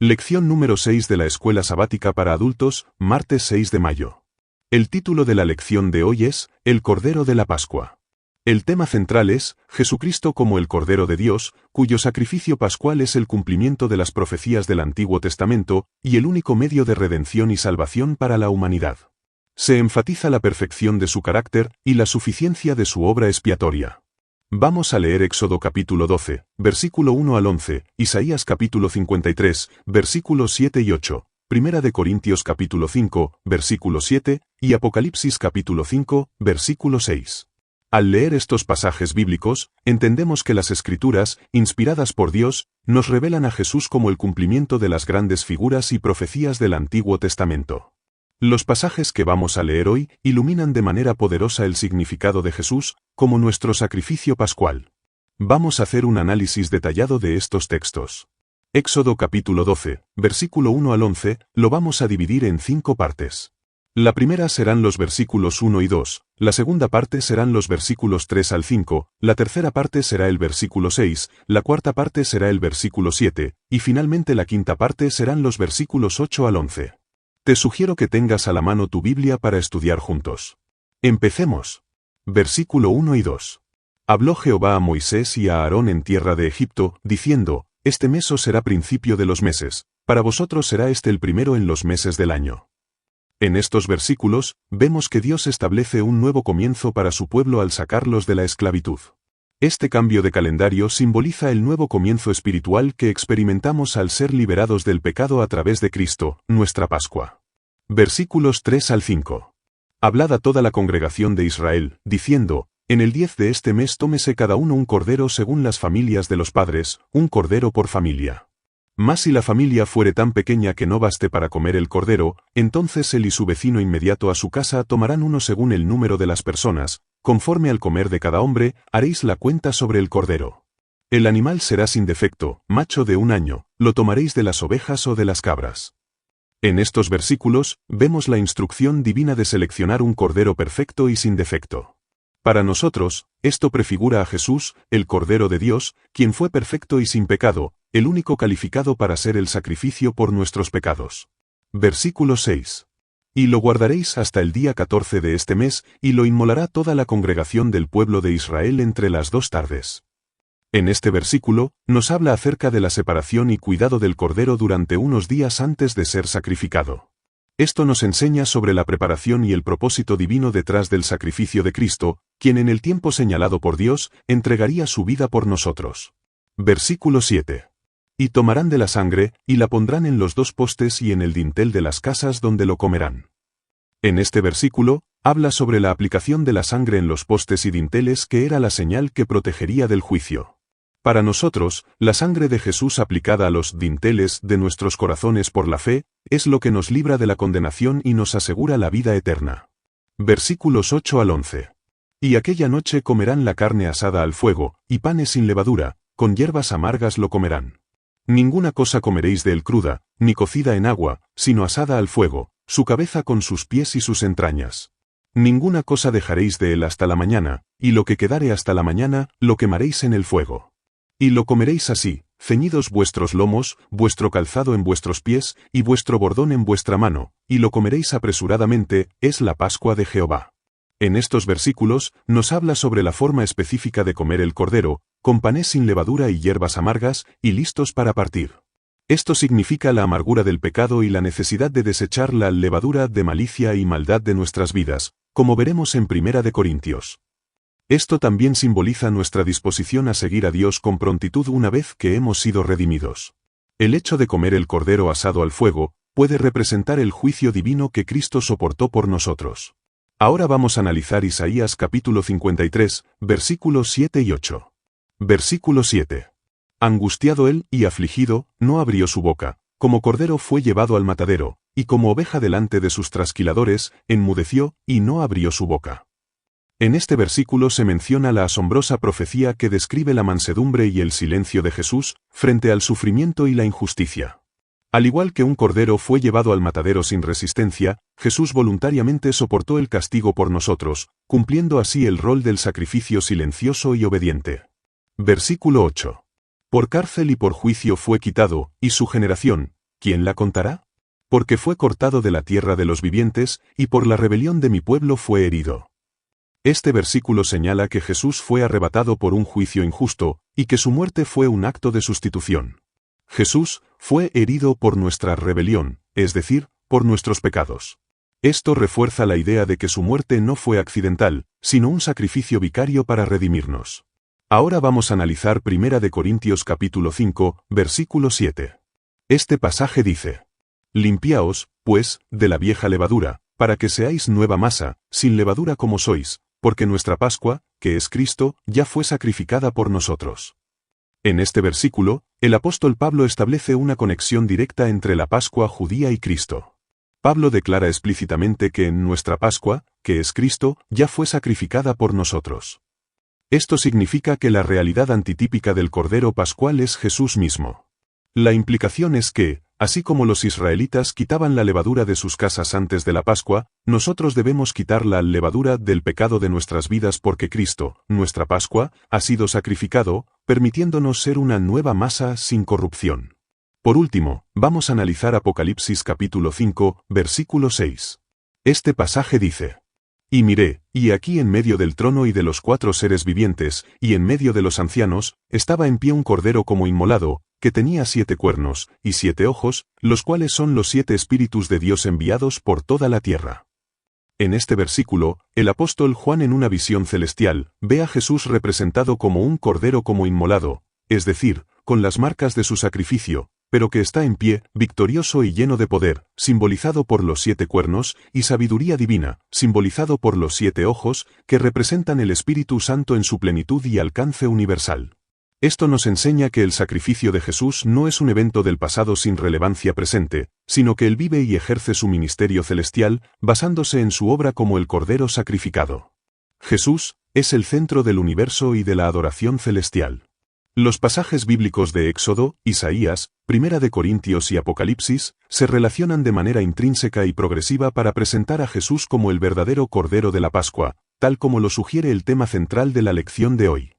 Lección número 6 de la Escuela Sabática para Adultos, martes 6 de mayo. El título de la lección de hoy es, El Cordero de la Pascua. El tema central es, Jesucristo como el Cordero de Dios, cuyo sacrificio pascual es el cumplimiento de las profecías del Antiguo Testamento, y el único medio de redención y salvación para la humanidad. Se enfatiza la perfección de su carácter, y la suficiencia de su obra expiatoria. Vamos a leer Éxodo capítulo 12, versículo 1 al 11, Isaías capítulo 53, versículos 7 y 8, Primera de Corintios capítulo 5, versículo 7, y Apocalipsis capítulo 5, versículo 6. Al leer estos pasajes bíblicos, entendemos que las Escrituras, inspiradas por Dios, nos revelan a Jesús como el cumplimiento de las grandes figuras y profecías del Antiguo Testamento. Los pasajes que vamos a leer hoy iluminan de manera poderosa el significado de Jesús como nuestro sacrificio pascual. Vamos a hacer un análisis detallado de estos textos. Éxodo capítulo 12, versículo 1 al 11, lo vamos a dividir en 5 partes. La primera serán los versículos 1 y 2, la segunda parte serán los versículos 3 al 5, la tercera parte será el versículo 6, la cuarta parte será el versículo 7, y finalmente la quinta parte serán los versículos 8 al 11. Te sugiero que tengas a la mano tu Biblia para estudiar juntos. Empecemos. Versículo 1 y 2. Habló Jehová a Moisés y a Aarón en tierra de Egipto, diciendo, Este mes os será principio de los meses, para vosotros será este el primero en los meses del año. En estos versículos, vemos que Dios establece un nuevo comienzo para su pueblo al sacarlos de la esclavitud. Este cambio de calendario simboliza el nuevo comienzo espiritual que experimentamos al ser liberados del pecado a través de Cristo, nuestra Pascua. Versículos 3 al 5. Hablad a toda la congregación de Israel, diciendo, En el 10 de este mes tómese cada uno un cordero según las familias de los padres, un cordero por familia. Mas si la familia fuere tan pequeña que no baste para comer el cordero, entonces él y su vecino inmediato a su casa tomarán uno según el número de las personas, conforme al comer de cada hombre, haréis la cuenta sobre el cordero. El animal será sin defecto, macho de 1 año, lo tomaréis de las ovejas o de las cabras. En estos versículos, vemos la instrucción divina de seleccionar un cordero perfecto y sin defecto. Para nosotros, esto prefigura a Jesús, el Cordero de Dios, quien fue perfecto y sin pecado, el único calificado para ser el sacrificio por nuestros pecados. Versículo 6. Y lo guardaréis hasta el día 14 de este mes, y lo inmolará toda la congregación del pueblo de Israel entre las 2 tardes. En este versículo, nos habla acerca de la separación y cuidado del cordero durante unos días antes de ser sacrificado. Esto nos enseña sobre la preparación y el propósito divino detrás del sacrificio de Cristo, quien en el tiempo señalado por Dios, entregaría su vida por nosotros. Versículo 7. Y tomarán de la sangre, y la pondrán en los 2 postes y en el dintel de las casas donde lo comerán. En este versículo, habla sobre la aplicación de la sangre en los postes y dinteles que era la señal que protegería del juicio. Para nosotros, la sangre de Jesús aplicada a los dinteles de nuestros corazones por la fe, es lo que nos libra de la condenación y nos asegura la vida eterna. Versículos 8 al 11. Y aquella noche comerán la carne asada al fuego, y panes sin levadura, con hierbas amargas lo comerán. Ninguna cosa comeréis de él cruda, ni cocida en agua, sino asada al fuego, su cabeza con sus pies y sus entrañas. Ninguna cosa dejaréis de él hasta la mañana, y lo que quedare hasta la mañana, lo quemaréis en el fuego. Y lo comeréis así, ceñidos vuestros lomos, vuestro calzado en vuestros pies, y vuestro bordón en vuestra mano, y lo comeréis apresuradamente, es la Pascua de Jehová. En estos versículos, nos habla sobre la forma específica de comer el cordero, con panes sin levadura y hierbas amargas, y listos para partir. Esto significa la amargura del pecado y la necesidad de desechar la levadura de malicia y maldad de nuestras vidas, como veremos en Primera de Corintios. Esto también simboliza nuestra disposición a seguir a Dios con prontitud una vez que hemos sido redimidos. El hecho de comer el cordero asado al fuego, puede representar el juicio divino que Cristo soportó por nosotros. Ahora vamos a analizar Isaías capítulo 53, versículos 7 y 8. Versículo 7. Angustiado él y afligido, no abrió su boca, como cordero fue llevado al matadero, y como oveja delante de sus trasquiladores, enmudeció, y no abrió su boca. En este versículo se menciona la asombrosa profecía que describe la mansedumbre y el silencio de Jesús, frente al sufrimiento y la injusticia. Al igual que un cordero fue llevado al matadero sin resistencia, Jesús voluntariamente soportó el castigo por nosotros, cumpliendo así el rol del sacrificio silencioso y obediente. Versículo 8. Por cárcel y por juicio fue quitado, y su generación, ¿quién la contará? Porque fue cortado de la tierra de los vivientes, y por la rebelión de mi pueblo fue herido. Este versículo señala que Jesús fue arrebatado por un juicio injusto, y que su muerte fue un acto de sustitución. Jesús fue herido por nuestra rebelión, es decir, por nuestros pecados. Esto refuerza la idea de que su muerte no fue accidental, sino un sacrificio vicario para redimirnos. Ahora vamos a analizar 1 Corintios capítulo 5, versículo 7. Este pasaje dice: Limpiaos, pues, de la vieja levadura, para que seáis nueva masa, sin levadura como sois, porque nuestra Pascua, que es Cristo, ya fue sacrificada por nosotros. En este versículo, el apóstol Pablo establece una conexión directa entre la Pascua judía y Cristo. Pablo declara explícitamente que en nuestra Pascua, que es Cristo, ya fue sacrificada por nosotros. Esto significa que la realidad antitípica del Cordero Pascual es Jesús mismo. La implicación es que, así como los israelitas quitaban la levadura de sus casas antes de la Pascua, nosotros debemos quitar la levadura del pecado de nuestras vidas porque Cristo, nuestra Pascua, ha sido sacrificado, permitiéndonos ser una nueva masa sin corrupción. Por último, vamos a analizar Apocalipsis capítulo 5, versículo 6. Este pasaje dice: Y miré, y aquí en medio del trono y de los 4 seres vivientes, y en medio de los ancianos, estaba en pie un cordero como inmolado, que tenía 7 cuernos, y 7 ojos, los cuales son los 7 espíritus de Dios enviados por toda la tierra. En este versículo, el apóstol Juan en una visión celestial, ve a Jesús representado como un cordero como inmolado, es decir, con las marcas de su sacrificio, pero que está en pie, victorioso y lleno de poder, simbolizado por los 7 cuernos, y sabiduría divina, simbolizado por los 7 ojos, que representan el Espíritu Santo en su plenitud y alcance universal. Esto nos enseña que el sacrificio de Jesús no es un evento del pasado sin relevancia presente, sino que Él vive y ejerce su ministerio celestial, basándose en su obra como el Cordero sacrificado. Jesús es el centro del universo y de la adoración celestial. Los pasajes bíblicos de Éxodo, Isaías, 1 Corintios y Apocalipsis se relacionan de manera intrínseca y progresiva para presentar a Jesús como el verdadero Cordero de la Pascua, tal como lo sugiere el tema central de la lección de hoy.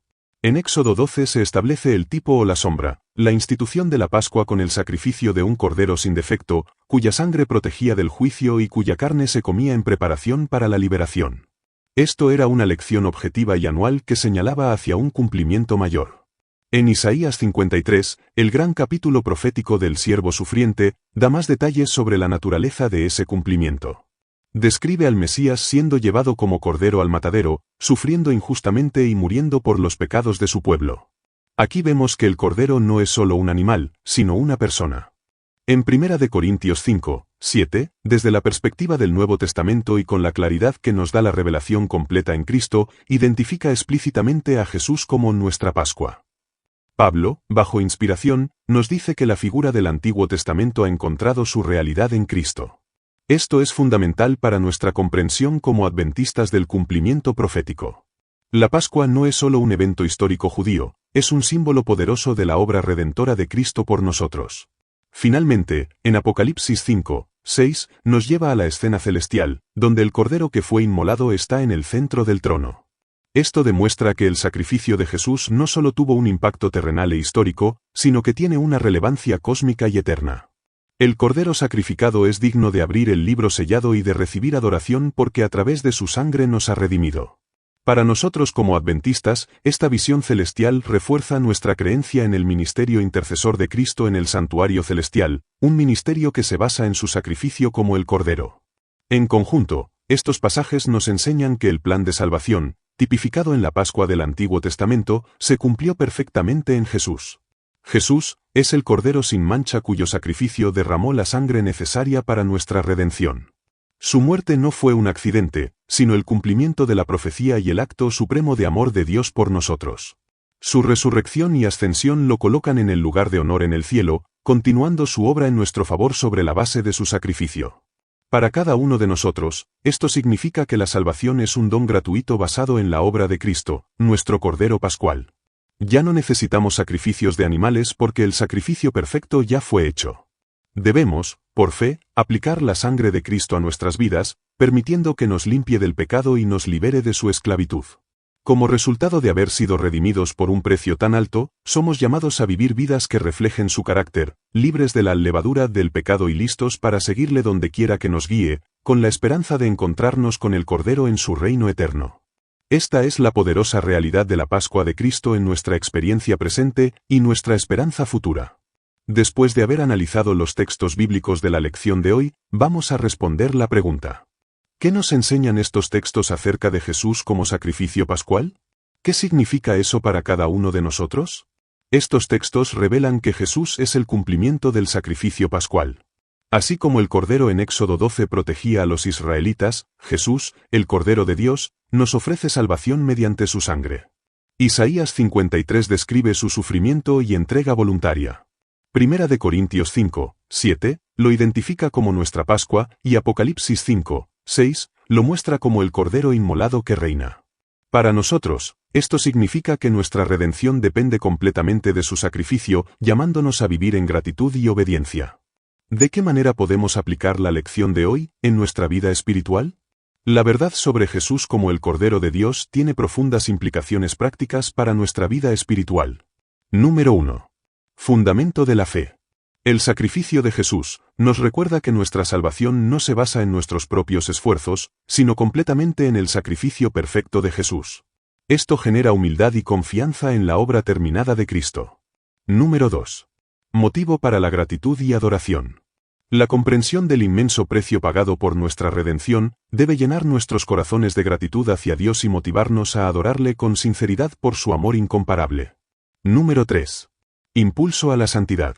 En Éxodo 12 se establece el tipo o la sombra, la institución de la Pascua con el sacrificio de un cordero sin defecto, cuya sangre protegía del juicio y cuya carne se comía en preparación para la liberación. Esto era una lección objetiva y anual que señalaba hacia un cumplimiento mayor. En Isaías 53, el gran capítulo profético del siervo sufriente, da más detalles sobre la naturaleza de ese cumplimiento. Describe al Mesías siendo llevado como cordero al matadero, sufriendo injustamente y muriendo por los pecados de su pueblo. Aquí vemos que el cordero no es solo un animal, sino una persona. En 1 Corintios 5, 7, desde la perspectiva del Nuevo Testamento y con la claridad que nos da la revelación completa en Cristo, identifica explícitamente a Jesús como nuestra Pascua. Pablo, bajo inspiración, nos dice que la figura del Antiguo Testamento ha encontrado su realidad en Cristo. Esto es fundamental para nuestra comprensión como adventistas del cumplimiento profético. La Pascua no es solo un evento histórico judío, es un símbolo poderoso de la obra redentora de Cristo por nosotros. Finalmente, en Apocalipsis 5, 6, nos lleva a la escena celestial, donde el cordero que fue inmolado está en el centro del trono. Esto demuestra que el sacrificio de Jesús no solo tuvo un impacto terrenal e histórico, sino que tiene una relevancia cósmica y eterna. El Cordero sacrificado es digno de abrir el libro sellado y de recibir adoración porque a través de su sangre nos ha redimido. Para nosotros como adventistas, esta visión celestial refuerza nuestra creencia en el ministerio intercesor de Cristo en el santuario celestial, un ministerio que se basa en su sacrificio como el Cordero. En conjunto, estos pasajes nos enseñan que el plan de salvación, tipificado en la Pascua del Antiguo Testamento, se cumplió perfectamente en Jesús. Jesús es el Cordero sin mancha cuyo sacrificio derramó la sangre necesaria para nuestra redención. Su muerte no fue un accidente, sino el cumplimiento de la profecía y el acto supremo de amor de Dios por nosotros. Su resurrección y ascensión lo colocan en el lugar de honor en el cielo, continuando su obra en nuestro favor sobre la base de su sacrificio. Para cada uno de nosotros, esto significa que la salvación es un don gratuito basado en la obra de Cristo, nuestro Cordero Pascual. Ya no necesitamos sacrificios de animales porque el sacrificio perfecto ya fue hecho. Debemos, por fe, aplicar la sangre de Cristo a nuestras vidas, permitiendo que nos limpie del pecado y nos libere de su esclavitud. Como resultado de haber sido redimidos por un precio tan alto, somos llamados a vivir vidas que reflejen su carácter, libres de la levadura del pecado y listos para seguirle donde quiera que nos guíe, con la esperanza de encontrarnos con el Cordero en su reino eterno. Esta es la poderosa realidad de la Pascua de Cristo en nuestra experiencia presente y nuestra esperanza futura. Después de haber analizado los textos bíblicos de la lección de hoy, vamos a responder la pregunta: ¿qué nos enseñan estos textos acerca de Jesús como sacrificio pascual? ¿Qué significa eso para cada uno de nosotros? Estos textos revelan que Jesús es el cumplimiento del sacrificio pascual. Así como el Cordero en Éxodo 12 protegía a los israelitas, Jesús, el Cordero de Dios, nos ofrece salvación mediante su sangre. Isaías 53 describe su sufrimiento y entrega voluntaria. Primera de Corintios 5, 7, lo identifica como nuestra Pascua, y Apocalipsis 5, 6, lo muestra como el Cordero inmolado que reina. Para nosotros, esto significa que nuestra redención depende completamente de su sacrificio, llamándonos a vivir en gratitud y obediencia. ¿De qué manera podemos aplicar la lección de hoy en nuestra vida espiritual? La verdad sobre Jesús como el Cordero de Dios tiene profundas implicaciones prácticas para nuestra vida espiritual. Número 1. Fundamento de la fe. El sacrificio de Jesús nos recuerda que nuestra salvación no se basa en nuestros propios esfuerzos, sino completamente en el sacrificio perfecto de Jesús. Esto genera humildad y confianza en la obra terminada de Cristo. Número 2. Motivo para la gratitud y adoración. La comprensión del inmenso precio pagado por nuestra redención debe llenar nuestros corazones de gratitud hacia Dios y motivarnos a adorarle con sinceridad por su amor incomparable. Número 3. Impulso a la santidad.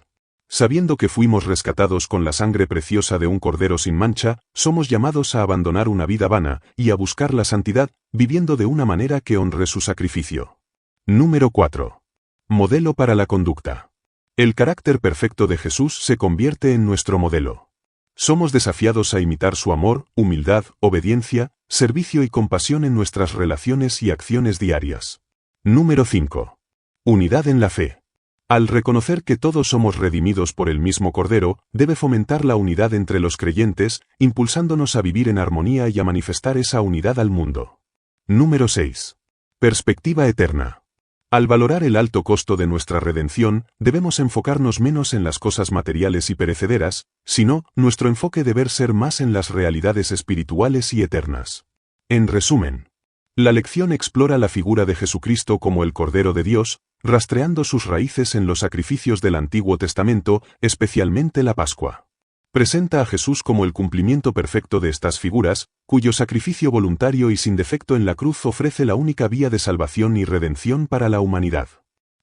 Sabiendo que fuimos rescatados con la sangre preciosa de un cordero sin mancha, somos llamados a abandonar una vida vana y a buscar la santidad, viviendo de una manera que honre su sacrificio. Número 4. Modelo para la conducta. El carácter perfecto de Jesús se convierte en nuestro modelo. Somos desafiados a imitar su amor, humildad, obediencia, servicio y compasión en nuestras relaciones y acciones diarias. Número 5. Unidad en la fe. Al reconocer que todos somos redimidos por el mismo Cordero, debe fomentar la unidad entre los creyentes, impulsándonos a vivir en armonía y a manifestar esa unidad al mundo. Número 6. Perspectiva eterna. Al valorar el alto costo de nuestra redención, debemos enfocarnos menos en las cosas materiales y perecederas, sino, nuestro enfoque debe ser más en las realidades espirituales y eternas. En resumen, la lección explora la figura de Jesucristo como el Cordero de Dios, rastreando sus raíces en los sacrificios del Antiguo Testamento, especialmente la Pascua. Presenta a Jesús como el cumplimiento perfecto de estas figuras, cuyo sacrificio voluntario y sin defecto en la cruz ofrece la única vía de salvación y redención para la humanidad.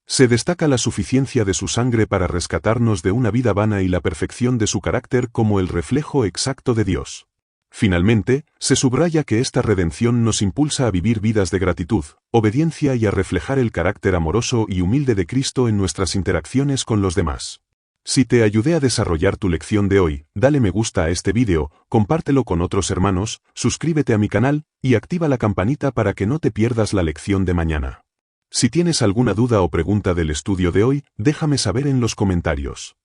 Se destaca la suficiencia de su sangre para rescatarnos de una vida vana y la perfección de su carácter como el reflejo exacto de Dios. Finalmente, se subraya que esta redención nos impulsa a vivir vidas de gratitud, obediencia y a reflejar el carácter amoroso y humilde de Cristo en nuestras interacciones con los demás. Si te ayudé a desarrollar tu lección de hoy, dale me gusta a este vídeo, compártelo con otros hermanos, suscríbete a mi canal, y activa la campanita para que no te pierdas la lección de mañana. Si tienes alguna duda o pregunta del estudio de hoy, déjame saber en los comentarios.